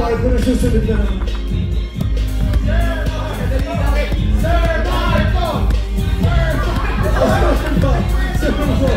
Marco na susunod na naman. Sir Marco! Sir Marco!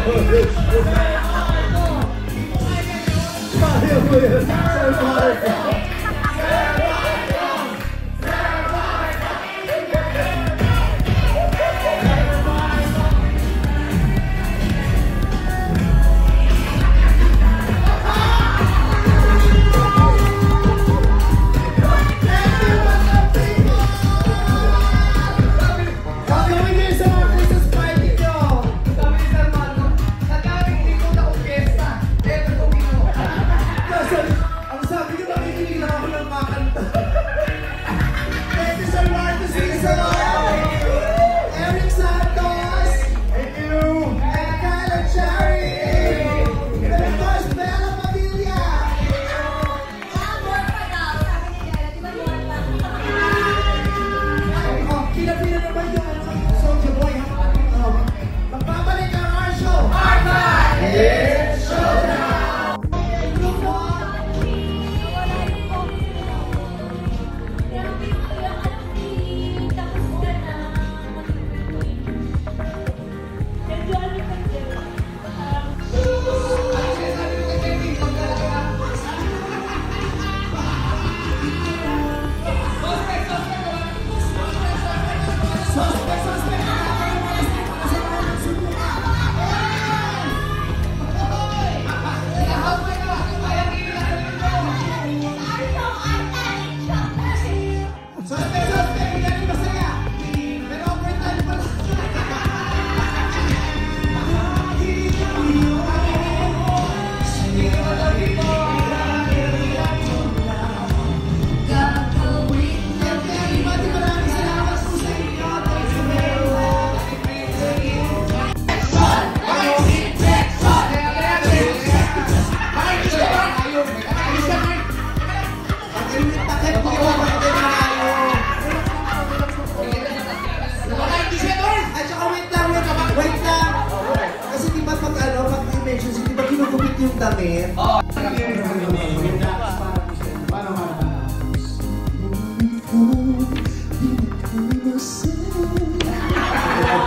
Yung damit. Oh.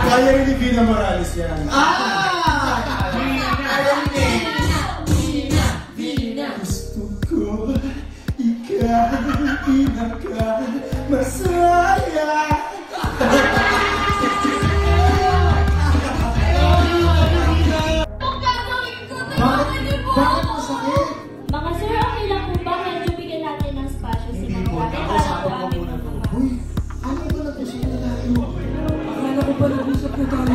Kaya rin ni Vina Morales yan. Vina. Gusto ko ikaw pinaka-masaya. Bakit masakit? Mga sir, okay lang po ba? Medyo bigyan natin ng spasyo si Mga Gabi para po amin po. Uy, ano ba na to siya tayo? Akala ko pa nag-usap na tayo.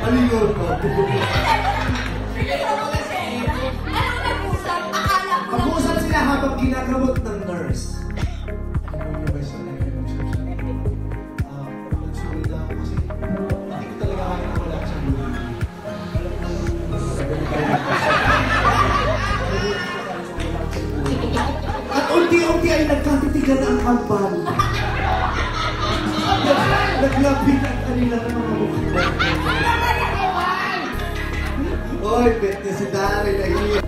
Aligaw ko. Anong nag-usap? Akala ko lang. Mag-uusap sila habang ginagamot ng nurse. At unti-unti ay nagkatitigan ang kampan. Naglapit ang kanila ng mga mukha. Oy, bet na si Daryl na iya.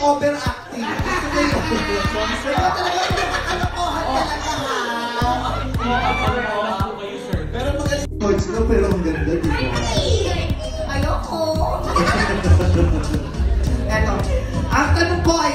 Overacting. Ito na yung overacting. Talaga, kalokohan talaga ha. pero ang ganda, di ba? Ayoko. Eto, ang tanong ko ay...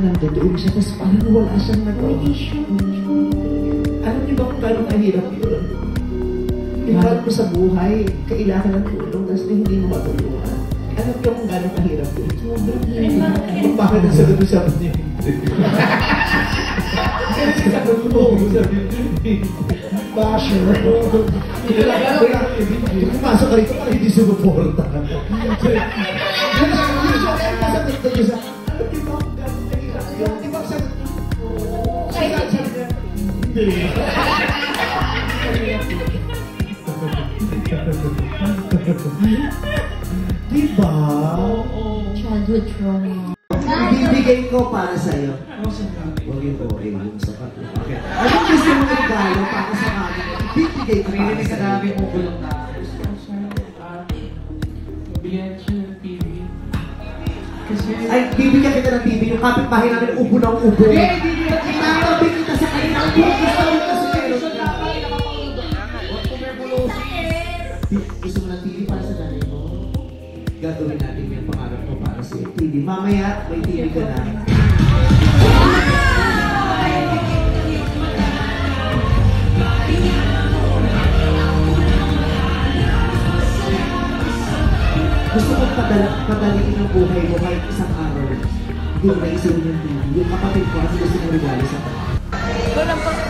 Nandoon siya, tapos parang wala siyang nagawa. Alam niyo ba kung gano'ng kahirap yun? Tingnan mo sa buhay, kailangan ng tulong, tapos hindi mo matulungan. Alam niyo kung gano'ng kahirap yun? Kung bakit ang sagot mo sabi niya? Kasi sagot mo, sabi niya. Basher. Pumasok ka rito, parang hindi sumuporta. Diba? Childhood trauma. Ibibigay ko para sa'yo. Huwag yung okay, yung sapat. Okay. Anong gusto mo regalo para sa kanya? Ibibigay ko para sa'yo. Karami mo kulong na. Bigyan siya ng TV. Kasi... Ay, bibigyan kita ng TV. Yung kapitbahay namin, ubo ng ubo. Kinatabi kita sa kanya. Ang gusto mo kasi meron ka. Gusto mo ng TV para sa nanay mo? Gagawin natin yung pangarap ko para sa TV. Mamaya, may TV ka na. Gusto kong padaliin ang buhay mo kahit isang araw. Hindi mo naisip yung TV. Yung kapatid ko, kasi gusto mo regalo sa kanya.